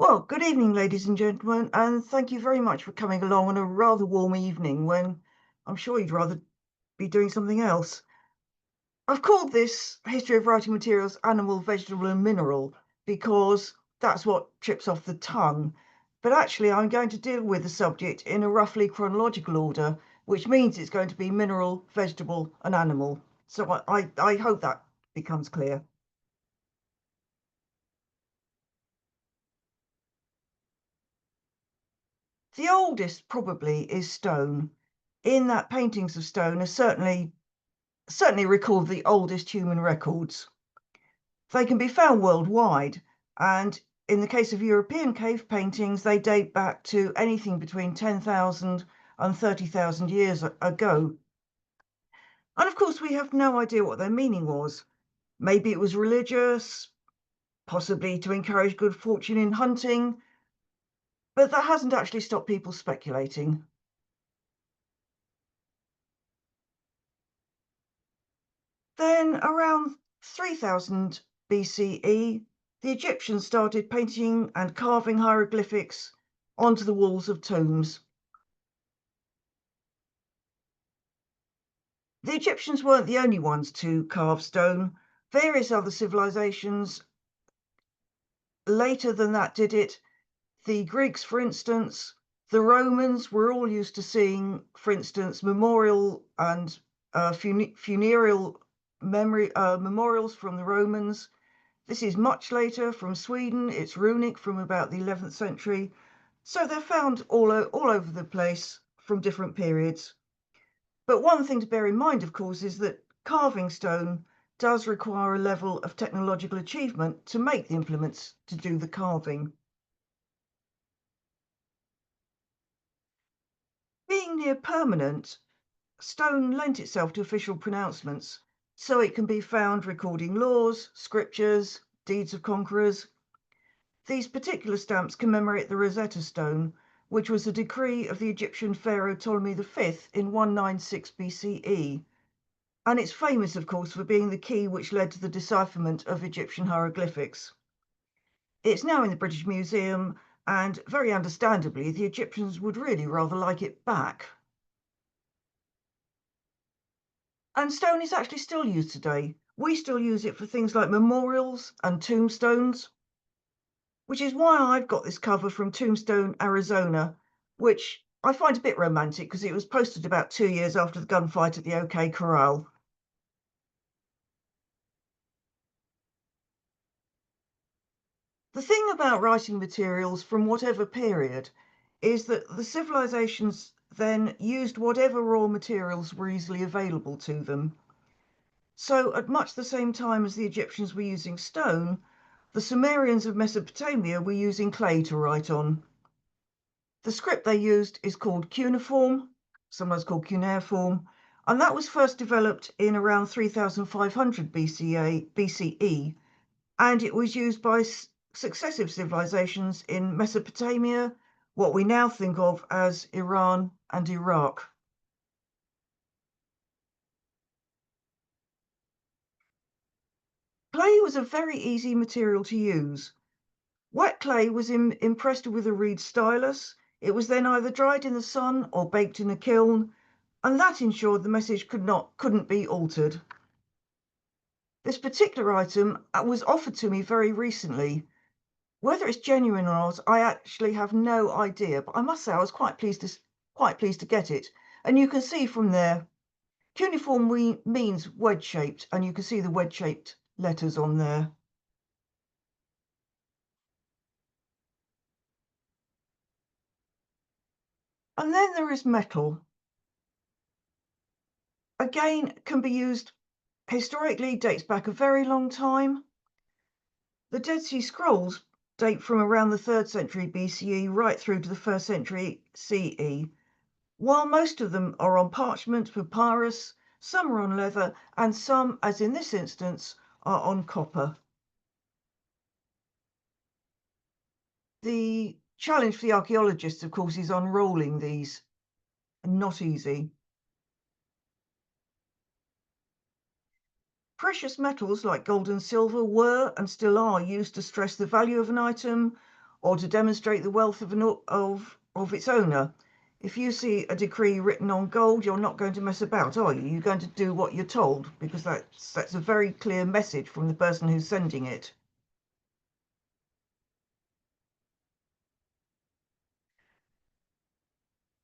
Well, good evening, ladies and gentlemen, and thank you very much for coming along on a rather warm evening when I'm sure you'd rather be doing something else. I've called this History of Writing Materials Animal, Vegetable and Mineral because that's what trips off the tongue. But actually, I'm going to deal with the subject in a roughly chronological order, which means it's going to be mineral, vegetable and animal. So I hope that becomes clear. The oldest probably is stone, in that paintings of stone are certainly record the oldest human records. They can be found worldwide, and in the case of European cave paintings, they date back to anything between 10,000 and 30,000 years ago. And of course, we have no idea what their meaning was. Maybe it was religious, possibly to encourage good fortune in hunting, but that hasn't actually stopped people speculating. Then around 3000 BCE, the Egyptians started painting and carving hieroglyphics onto the walls of tombs. The Egyptians weren't the only ones to carve stone. Various other civilizations later than that did it. The Greeks, for instance, the Romans were all used to seeing, for instance, memorial and funereal memorials from the Romans. This is much later from Sweden. It's runic from about the 11th century. So they're found all over the place from different periods. But one thing to bear in mind, of course, is that carving stone does require a level of technological achievement to make the implements to do the carving. Being near permanent, stone lent itself to official pronouncements, so it can be found recording laws, scriptures, deeds of conquerors. These particular stamps commemorate the Rosetta Stone, which was a decree of the Egyptian pharaoh Ptolemy V in 196 BCE. And it's famous, of course, for being the key which led to the decipherment of Egyptian hieroglyphics. It's now in the British Museum, and very understandably, the Egyptians would really rather like it back. And stone is actually still used today. We still use it for things like memorials and tombstones, which is why I've got this cover from Tombstone, Arizona, which I find a bit romantic because it was posted about 2 years after the gunfight at the OK Corral. The thing about writing materials from whatever period is that the civilizations then used whatever raw materials were easily available to them. So at much the same time as the Egyptians were using stone, the Sumerians of Mesopotamia were using clay to write on. The script they used is called cuneiform, sometimes called cuneiform, and that was first developed in around 3500 BCE, and it was used by successive civilizations in Mesopotamia, what we now think of as Iran and Iraq. Clay was a very easy material to use. Wet clay was impressed with a reed stylus. It was then either dried in the sun or baked in a kiln, and that ensured the message couldn't be altered. This particular item was offered to me very recently. Whether it's genuine or not, I actually have no idea, but I must say I was quite pleased to get it. And you can see from there, cuneiform means wedge-shaped, and you can see the wedge-shaped letters on there. And then there is metal. Again, can be used historically, dates back a very long time. The Dead Sea Scrolls date from around the 3rd century BCE right through to the 1st century CE. While most of them are on parchment, papyrus, some are on leather, and some, as in this instance, are on copper. The challenge for the archaeologists, of course, is unrolling these, and not easy. Precious metals like gold and silver were and still are used to stress the value of an item, or to demonstrate the wealth of its owner. If you see a decree written on gold, you're not going to mess about, are you? You're going to do what you're told, because that's a very clear message from the person who's sending it.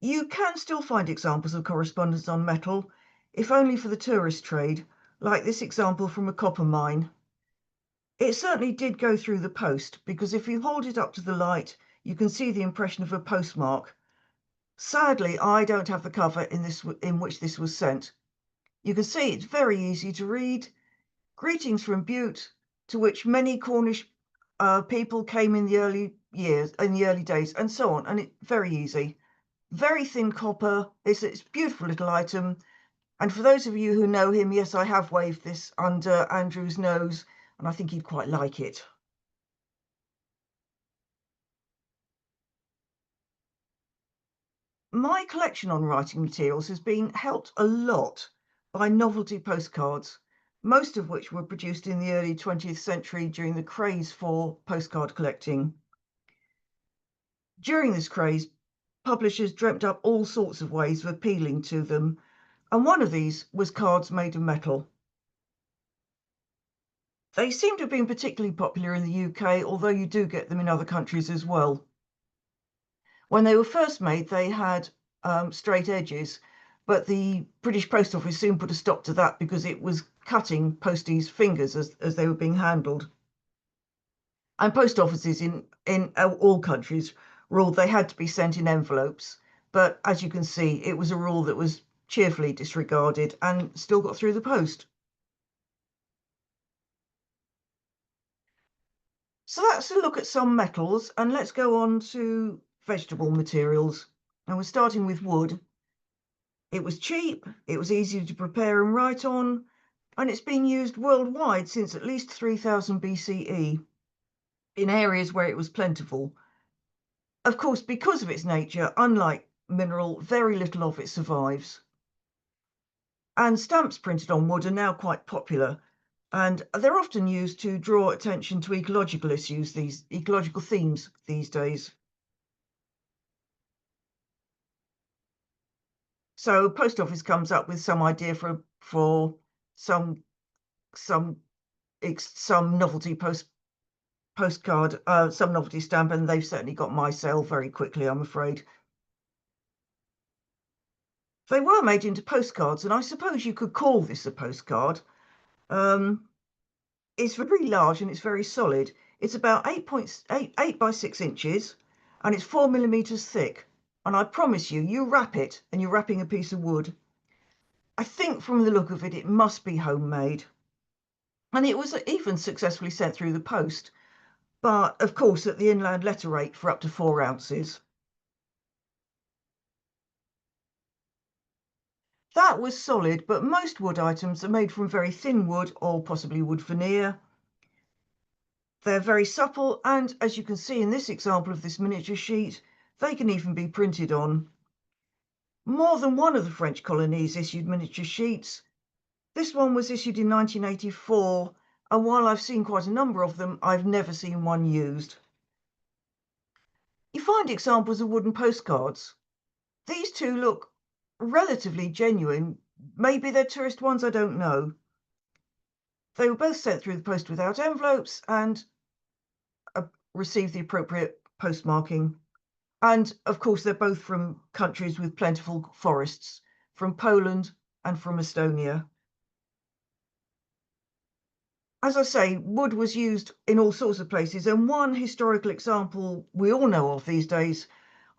You can still find examples of correspondence on metal, if only for the tourist trade, like this example from a copper mine. It certainly did go through the post, because if you hold it up to the light, you can see the impression of a postmark. Sadly, I don't have the cover in which this was sent. You can see it's very easy to read. Greetings from Bute, to which many Cornish people came in the early days, and so on. And it's very easy. Very thin copper. It's a beautiful little item. And for those of you who know him, yes, I have waved this under Andrew's nose, and I think he'd quite like it. My collection on writing materials has been helped a lot by novelty postcards, most of which were produced in the early 20th century during the craze for postcard collecting. During this craze, publishers dreamt up all sorts of ways of appealing to them, and one of these was cards made of metal. They seem to have been particularly popular in the UK, although you do get them in other countries as well. When they were first made, they had straight edges, but the British Post Office soon put a stop to that because it was cutting posties' fingers as they were being handled. And post offices in all countries ruled they had to be sent in envelopes. But as you can see, it was a rule that was cheerfully disregarded and still got through the post. So that's a look at some metals, and let's go on to vegetable materials. And we're starting with wood. It was cheap, it was easy to prepare and write on, and it's been used worldwide since at least 3000 BCE in areas where it was plentiful. Of course, because of its nature, unlike mineral, very little of it survives. And stamps printed on wood are now quite popular, and they're often used to draw attention to ecological issues, these ecological themes these days. So post office comes up with some idea for some some some novelty postcard, some novelty stamp, and they've certainly got my sale very quickly, I'm afraid. They were made into postcards, and I suppose you could call this a postcard. Um, it's very large and it's very solid. It's about 8 by 6 inches, and it's 4 millimeters thick. And I promise you, you wrap it, and you're wrapping a piece of wood. I think from the look of it, it must be homemade. And it was even successfully sent through the post, but of course at the inland letter rate for up to 4 ounces. That was solid, but most wood items are made from very thin wood or possibly wood veneer. They're very supple, and as you can see in this example of this miniature sheet, they can even be printed on. More than one of the French colonies issued miniature sheets. This one was issued in 1984, and while I've seen quite a number of them, I've never seen one used. You find examples of wooden postcards. These two look relatively genuine. Maybe they're tourist ones, I don't know. They were both sent through the post without envelopes and received the appropriate postmarking. And of course, they're both from countries with plentiful forests, from Poland and from Estonia. As I say, wood was used in all sorts of places, and one historical example we all know of these days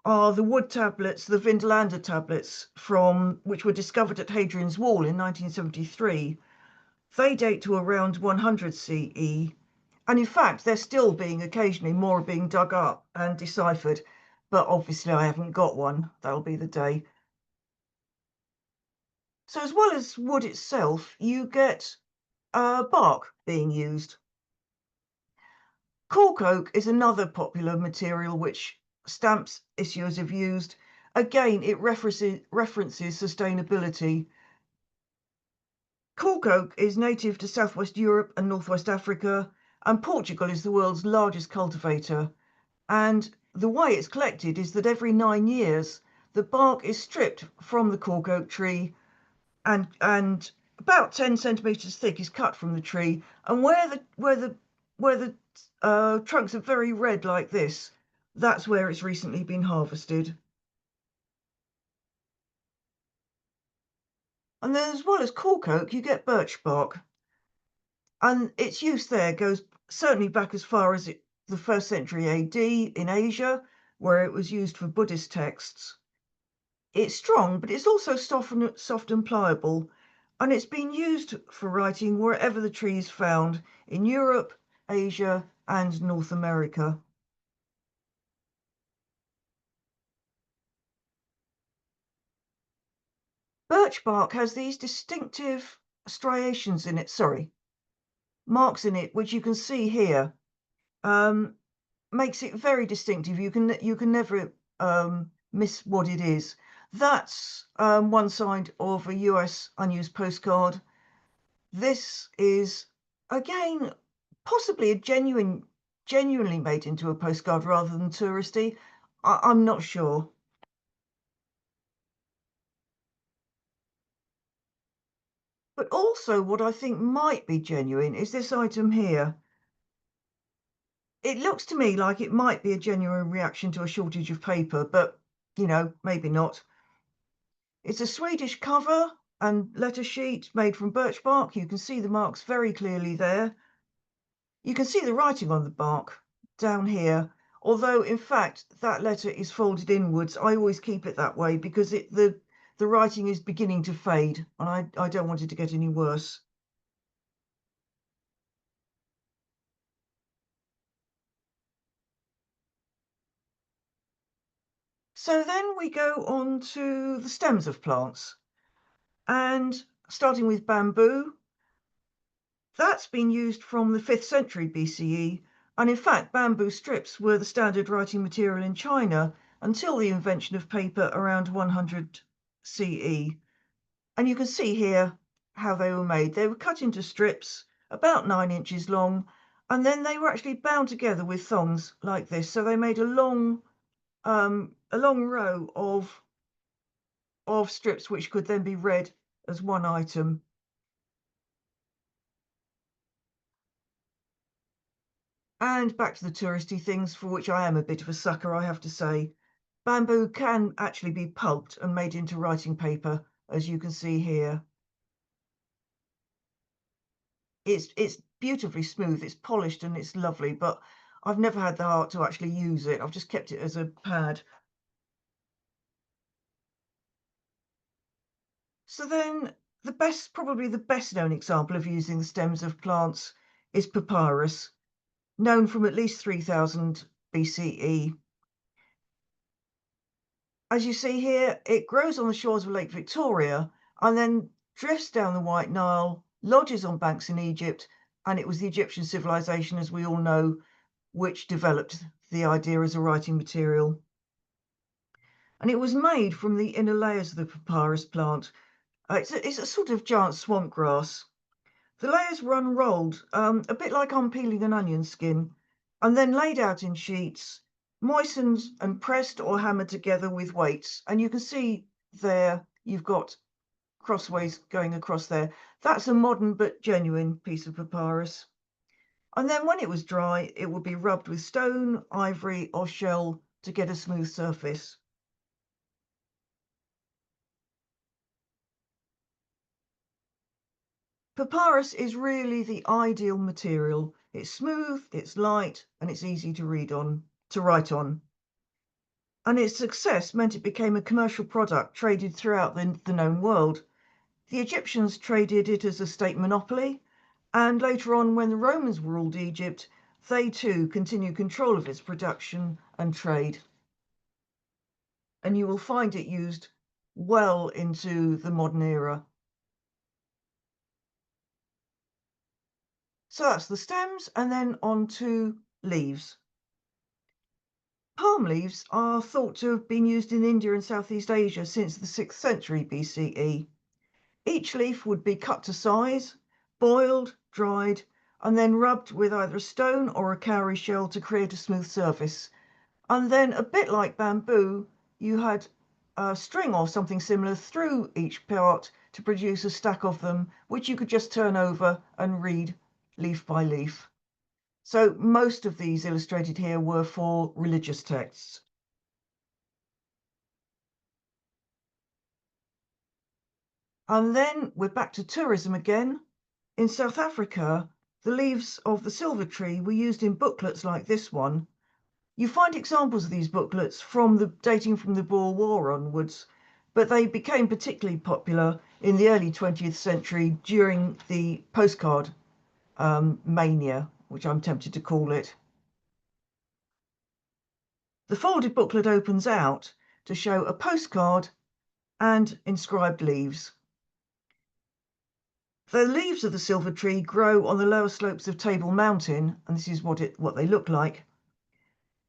are the wood tablets, the Vindelander tablets, from which were discovered at Hadrian's Wall in 1973. They date to around 100 CE, and in fact, they're still being occasionally more being dug up and deciphered. But obviously, I haven't got one. That'll be the day. So as well as wood itself, you get bark being used. Cork oak is another popular material which stamps issuers have used. Again, it references sustainability. Cork oak is native to southwest Europe and northwest Africa, and Portugal is the world's largest cultivator. And the way it's collected is that every 9 years, the bark is stripped from the cork oak tree and about 10 centimeters thick is cut from the tree. And where the trunks are very red like this, that's where it's recently been harvested. And then as well as cork oak, you get birch bark. And its use there goes certainly back as far as the 1st century AD in Asia, where it was used for Buddhist texts. It's strong, but it's also soft and pliable, and it's been used for writing wherever the tree is found in Europe, Asia, and North America. Birch bark has these distinctive striations in it, marks in it, which you can see here. Um, Makes it very distinctive. You can never miss what it is. That's one side of a US unused postcard. This is again possibly genuinely made into a postcard rather than touristy. I'm not sure. But also what I think might be genuine is this item here. It looks to me like it might be a genuine reaction to a shortage of paper, but maybe not. It's a Swedish cover and letter sheet made from birch bark. You can see the marks very clearly there. You can see the writing on the bark down here, although in fact that letter is folded inwards. I always keep it that way because the writing is beginning to fade and I don't want it to get any worse. So then we go on to the stems of plants, and starting with bamboo, that's been used from the 5th century BCE, and in fact bamboo strips were the standard writing material in China until the invention of paper around 100 CE. And you can see here how they were made. They were cut into strips about 9 inches long, and then they were actually bound together with thongs like this. So they made a long row of strips which could then be read as one item. And back to the touristy things, for which I am a bit of a sucker, I have to say. Bamboo can actually be pulped and made into writing paper, as you can see here. It's beautifully smooth, it's polished and it's lovely, but I've never had the heart to actually use it. I've just kept it as a pad. So then probably the best known example of using the stems of plants is papyrus, known from at least 3000 BCE. As you see here, it grows on the shores of Lake Victoria and then drifts down the White Nile, lodges on banks in Egypt, and it was the Egyptian civilization, as we all know, which developed the idea as a writing material. And it was made from the inner layers of the papyrus plant. It's a sort of giant swamp grass. The layers were unrolled, a bit like unpeeling an onion skin, and then laid out in sheets, moistened and pressed or hammered together with weights. And you can see there, you've got crossways going across there. That's a modern but genuine piece of papyrus. And then when it was dry, it would be rubbed with stone, ivory, or shell to get a smooth surface. Papyrus is really the ideal material. It's smooth, it's light, and it's easy to write on. And its success meant it became a commercial product traded throughout the known world. The Egyptians traded it as a state monopoly, and later on, when the Romans ruled Egypt, they too continued control of its production and trade. And you will find it used well into the modern era. So that's the stems, and then on to leaves. Palm leaves are thought to have been used in India and Southeast Asia since the 6th century BCE. Each leaf would be cut to size, boiled, dried, and then rubbed with either a stone or a cowrie shell to create a smooth surface. And then a bit like bamboo, you had a string or something similar through each part to produce a stack of them, which you could just turn over and read leaf by leaf. So most of these illustrated here were for religious texts. And then we're back to tourism again. In South Africa, the leaves of the silver tree were used in booklets like this one. You find examples of these booklets dating from the Boer War onwards, but they became particularly popular in the early 20th century during the postcard mania, which I'm tempted to call it. The folded booklet opens out to show a postcard and inscribed leaves. The leaves of the silver tree grow on the lower slopes of Table Mountain, and this is what they look like.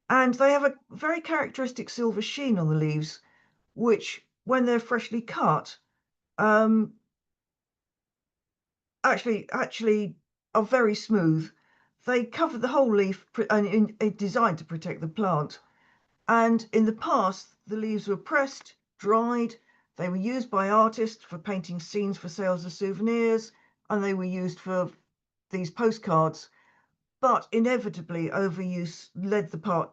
And they have a very characteristic silver sheen on the leaves, which, when they're freshly cut, actually are very smooth. They cover the whole leaf and designed to protect the plant. And in the past, the leaves were pressed, dried. They were used by artists for painting scenes for sales of souvenirs, and they were used for these postcards. But inevitably, overuse led the plant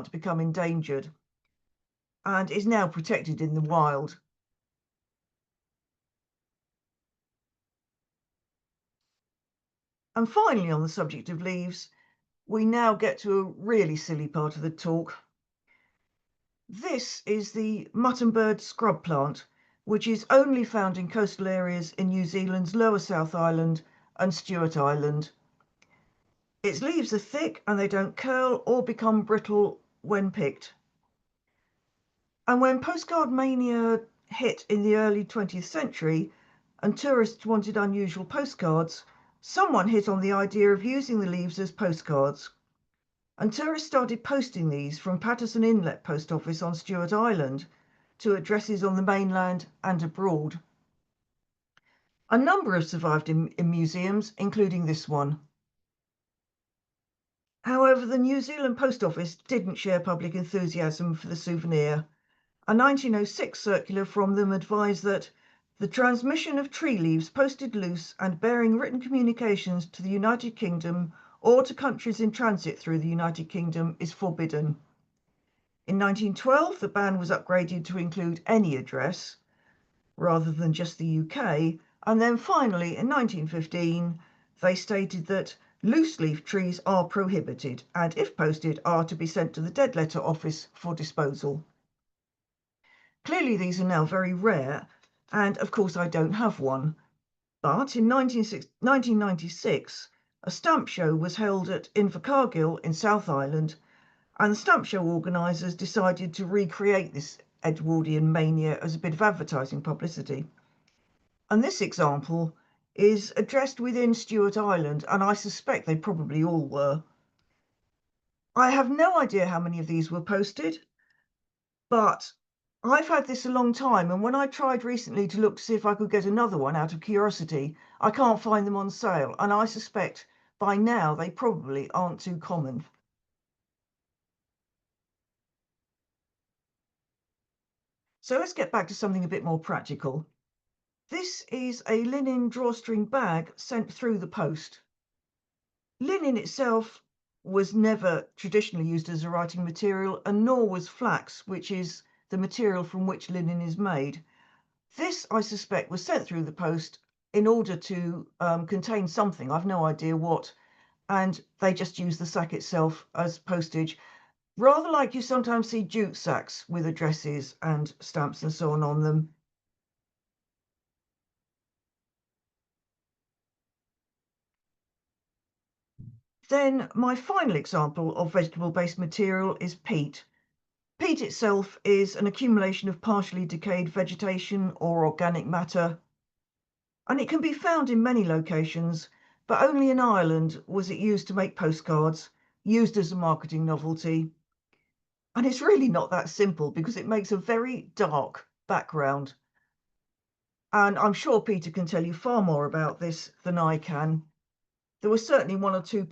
to become endangered and is now protected in the wild. And finally, on the subject of leaves, we now get to a really silly part of the talk. This is the muttonbird scrub plant, which is only found in coastal areas in New Zealand's Lower South Island and Stewart Island. Its leaves are thick and they don't curl or become brittle when picked. And when postcard mania hit in the early 20th century and tourists wanted unusual postcards, someone hit on the idea of using the leaves as postcards. And tourists started posting these from Patterson Inlet Post Office on Stewart Island to addresses on the mainland and abroad. A number have survived in museums, including this one. However, the New Zealand Post Office didn't share public enthusiasm for the souvenir. A 1906 circular from them advised that the transmission of tree leaves posted loose and bearing written communications to the United Kingdom or to countries in transit through the United Kingdom is forbidden. In 1912, the ban was upgraded to include any address rather than just the UK. And then finally, in 1915, they stated that loose leaf trees are prohibited and, if posted, are to be sent to the dead letter office for disposal. Clearly, these are now very rare, and of course, I don't have one. But in 1996, a stamp show was held at Invercargill in South Island, and the stamp show organisers decided to recreate this Edwardian mania as a bit of advertising publicity. And this example is addressed within Stewart Island, and I suspect they probably all were. I have no idea how many of these were posted, but I've had this a long time, and when I tried recently to look to see if I could get another one out of curiosity, I can't find them on sale, and I suspect by now they probably aren't too common. So let's get back to something a bit more practical. This is a linen drawstring bag sent through the post. Linen itself was never traditionally used as a writing material, and nor was flax, which is the material from which linen is made. This, I suspect, was sent through the post in order to contain something, I've no idea what, and they just used the sack itself as postage, rather like you sometimes see jute sacks with addresses and stamps and so on them. Then my final example of vegetable-based material is peat. Peat itself is an accumulation of partially decayed vegetation or organic matter, and it can be found in many locations, but only in Ireland was it used to make postcards, used as a marketing novelty. And it's really not that simple because it makes a very dark background. And I'm sure Peter can tell you far more about this than I can. There were certainly one or two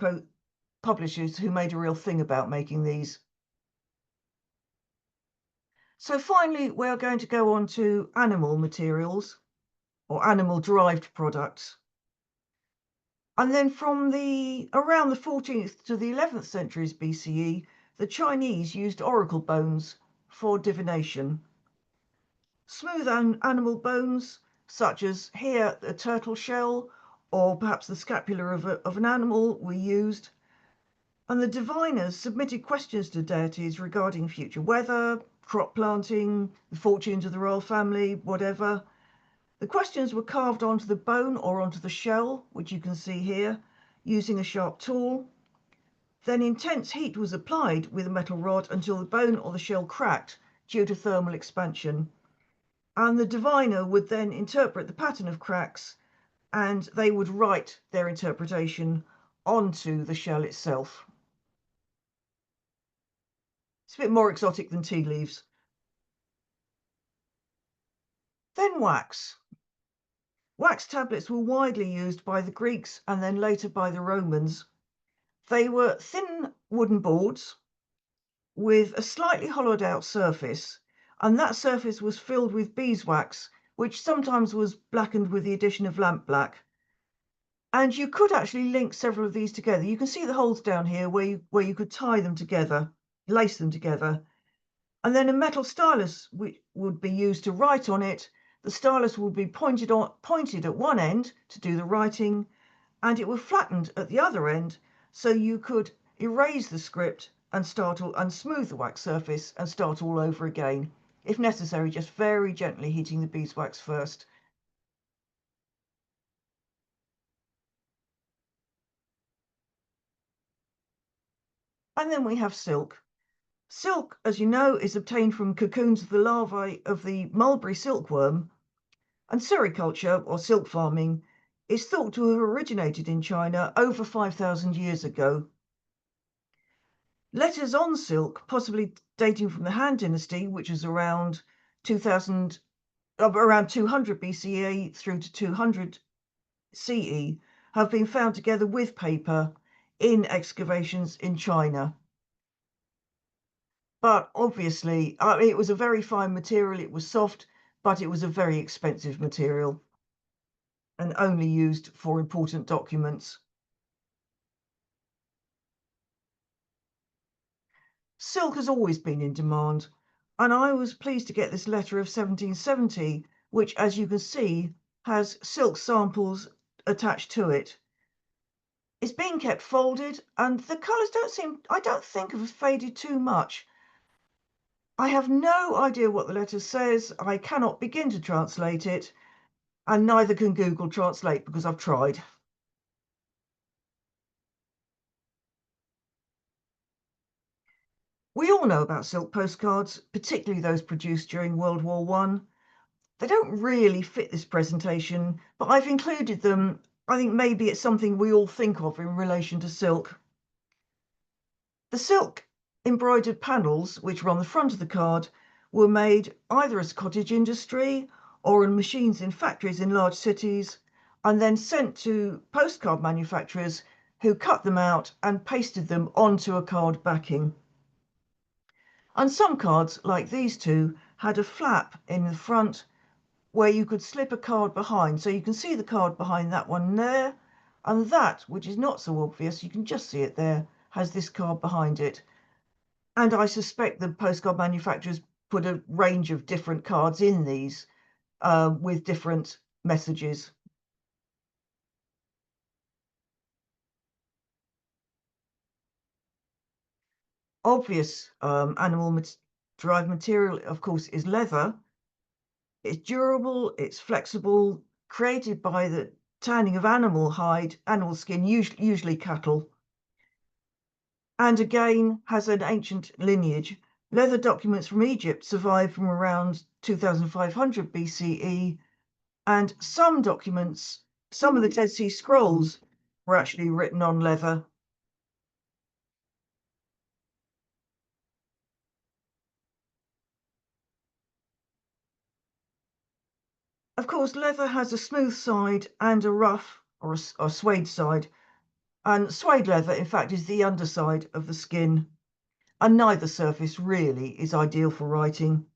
publishers who made a real thing about making these. So finally, we're going to go on to animal materials or animal-derived products. And then from around the 14th to the 11th centuries BCE, the Chinese used oracle bones for divination. Smooth animal bones, such as here a turtle shell, or perhaps the scapula of an animal, were used. And the diviners submitted questions to deities regarding future weather, crop planting, the fortunes of the royal family, whatever. The questions were carved onto the bone or onto the shell, which you can see here, using a sharp tool. Then intense heat was applied with a metal rod until the bone or the shell cracked due to thermal expansion. And the diviner would then interpret the pattern of cracks, and they would write their interpretation onto the shell itself. It's a bit more exotic than tea leaves. Then wax. Wax tablets were widely used by the Greeks and then later by the Romans. They were thin wooden boards with a slightly hollowed out surface, and that surface was filled with beeswax, which sometimes was blackened with the addition of lampblack. And you could actually link several of these together. You can see the holes down here where you could tie them together, lace them together. And then a metal stylus would be used to write on it. The stylus would be pointed at one end to do the writing, and it was flattened at the other end, so you could erase the script and smooth the wax surface and start all over again. If necessary, just very gently heating the beeswax first. And then we have silk. Silk, as you know, is obtained from cocoons of the larvae of the mulberry silkworm, and sericulture, or silk farming, is thought to have originated in China over 5,000 years ago. Letters on silk, possibly dating from the Han Dynasty, which is around 200 BCE through to 200 CE, have been found together with paper in excavations in China. But obviously, it was a very fine material. It was soft, but it was a very expensive material and only used for important documents. Silk has always been in demand, and I was pleased to get this letter of 1770, which, as you can see, has silk samples attached to it. It's been kept folded, and the colours I don't think, have faded too much. I have no idea what the letter says. I cannot begin to translate it, and neither can Google Translate because I've tried. We all know about silk postcards, particularly those produced during World War I. They don't really fit this presentation, but I've included them. I think maybe it's something we all think of in relation to silk. The silk embroidered panels, which were on the front of the card, were made either as cottage industry or in machines in factories in large cities, and then sent to postcard manufacturers who cut them out and pasted them onto a card backing. And some cards, like these two, had a flap in the front where you could slip a card behind. So you can see the card behind that one there, and that, which is not so obvious, you can just see it there, has this card behind it. And I suspect the postcard manufacturers put a range of different cards in these with different messages. Obvious animal-derived material, of course, is leather. It's durable, it's flexible, created by the tanning of animal skin, usually cattle, and again has an ancient lineage. Leather documents from Egypt survive from around 2500 BCE, and some documents, some of the Dead Sea Scrolls, were actually written on leather. Of course, leather has a smooth side and a rough or a suede side. And suede leather, in fact, is the underside of the skin. And neither surface really is ideal for writing.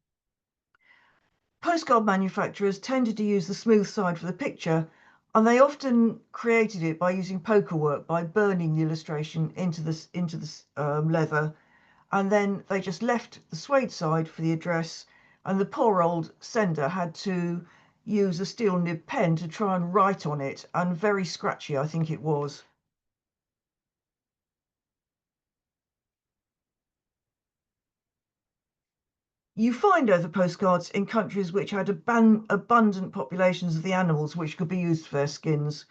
Postcard manufacturers tended to use the smooth side for the picture, and they often created it by using poker work, by burning the illustration into the leather, and then they just left the suede side for the address, and the poor old sender had to use a steel nib pen to try and write on it, and very scratchy I think it was. You find leather postcards in countries which had abundant populations of the animals which could be used for their skins.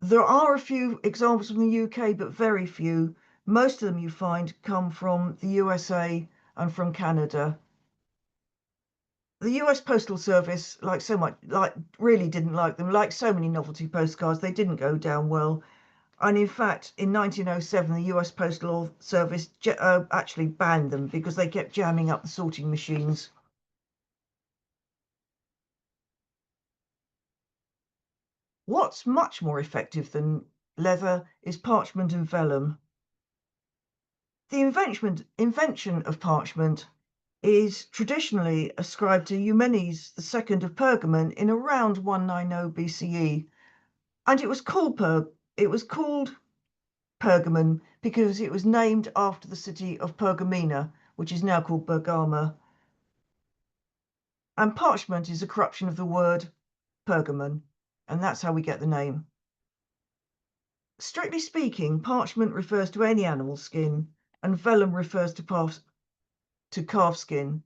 There are a few examples from the UK, but very few. Most of them you find come from the USA and from Canada. The US Postal Service, really didn't like them. Like so many novelty postcards, they didn't go down well. And in fact, in 1907, the US Postal Service actually banned them because they kept jamming up the sorting machines. What's much more effective than leather is parchment and vellum. The invention of parchment is traditionally ascribed to Eumenes II of Pergamon in around 190 BCE, and it was called Pergamon because it was named after the city of Pergamena, which is now called Bergama. And parchment is a corruption of the word Pergamon, and that's how we get the name. Strictly speaking, parchment refers to any animal skin, and vellum refers to calf skin,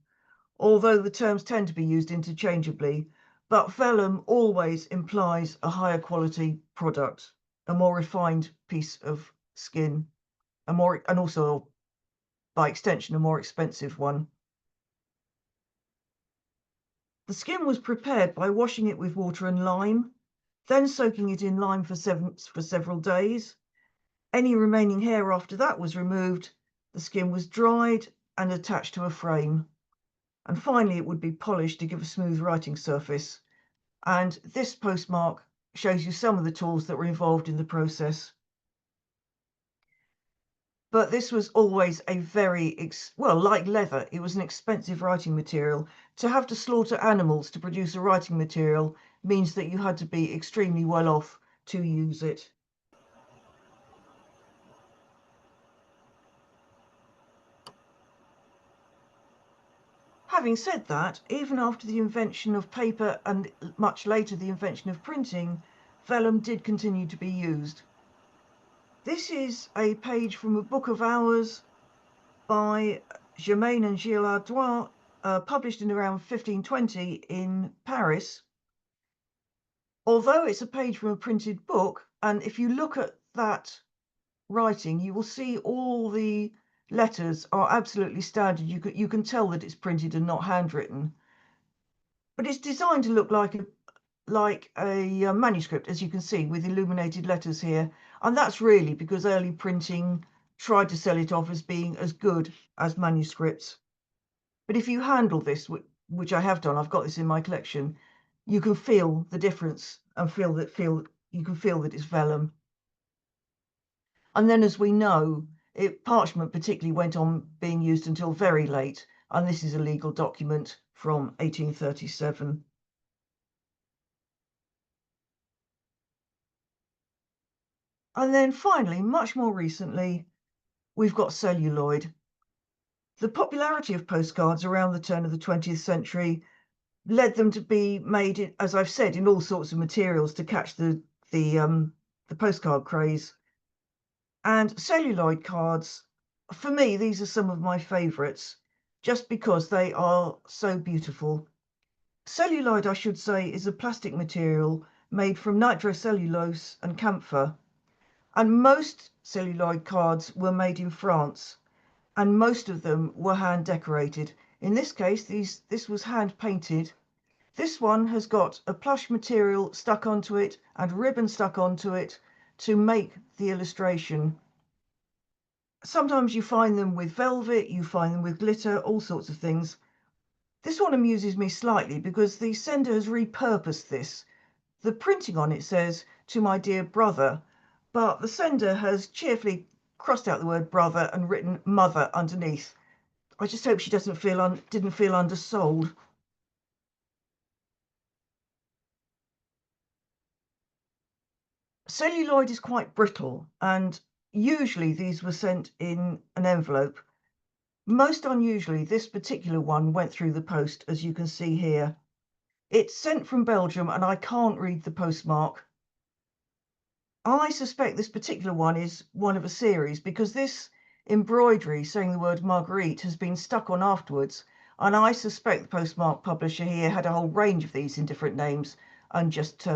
although the terms tend to be used interchangeably. But vellum always implies a higher quality product, a more refined piece of skin, and also by extension, a more expensive one. The skin was prepared by washing it with water and lime, then soaking it in lime for several days. Any remaining hair after that was removed, the skin was dried and attached to a frame. And finally, it would be polished to give a smooth writing surface. And this postmark shows you some of the tools that were involved in the process. But this was always a like leather, it was an expensive writing material. To have to slaughter animals to produce a writing material means that you had to be extremely well off to use it. Having said that, even after the invention of paper and much later the invention of printing, vellum did continue to be used. This is a page from a book of hours by Germain and Gilles Ardoin, published in around 1520 in Paris. Although it's a page from a printed book, and if you look at that writing, you will see all the letters are absolutely standard. You can tell that it's printed and not handwritten. But it's designed to look like a manuscript, as you can see, with illuminated letters here. And that's really because early printing tried to sell it off as being as good as manuscripts. But if you handle this, which I have done, I've got this in my collection, you can feel the difference and you can feel that it's vellum. And then, as we know, parchment particularly went on being used until very late, and this is a legal document from 1837. And then finally, much more recently, we've got celluloid. The popularity of postcards around the turn of the 20th century led them to be made, as I've said, in all sorts of materials to catch the postcard craze. And celluloid cards, for me, these are some of my favourites, just because they are so beautiful. Celluloid, I should say, is a plastic material made from nitrocellulose and camphor. And most celluloid cards were made in France, and most of them were hand decorated. In this case, this was hand painted. This one has got a plush material stuck onto it and ribbon stuck onto it to make the illustration. Sometimes you find them with velvet, you find them with glitter, all sorts of things. This one amuses me slightly because the sender has repurposed this. The printing on it says, "To my dear brother," but the sender has cheerfully crossed out the word brother and written mother underneath. I just hope she didn't feel undersold. Celluloid is quite brittle, and usually these were sent in an envelope. Most unusually, this particular one went through the post, as you can see here. It's sent from Belgium, and I can't read the postmark. I suspect this particular one is one of a series, because this embroidery saying the word Marguerite has been stuck on afterwards, and I suspect the postmark publisher here had a whole range of these in different names and just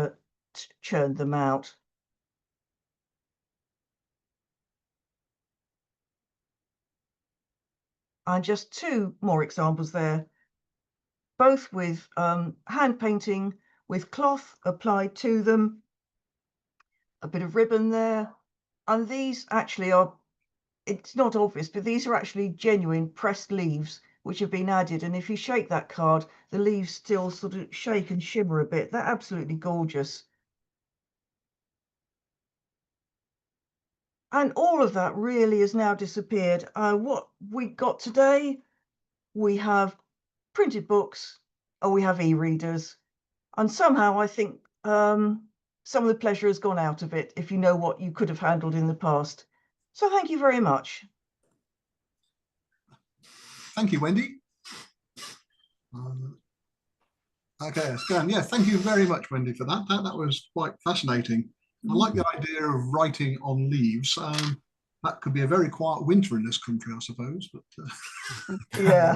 churned them out. And just two more examples there, both with hand painting with cloth applied to them, a bit of ribbon there. And these actually are, it's not obvious, but these are actually genuine pressed leaves which have been added. And if you shake that card, the leaves still sort of shake and shimmer a bit. They're absolutely gorgeous. And all of that really has now disappeared. What we got today, we have printed books, or we have e-readers. And somehow I think some of the pleasure has gone out of it if you know what you could have handled in the past. So thank you very much. Thank you, Wendy. Okay, Scan. Yeah, thank you very much, Wendy, for that. That was quite fascinating. I like the idea of writing on leaves. That could be a very quiet winter in this country, I suppose. But yeah.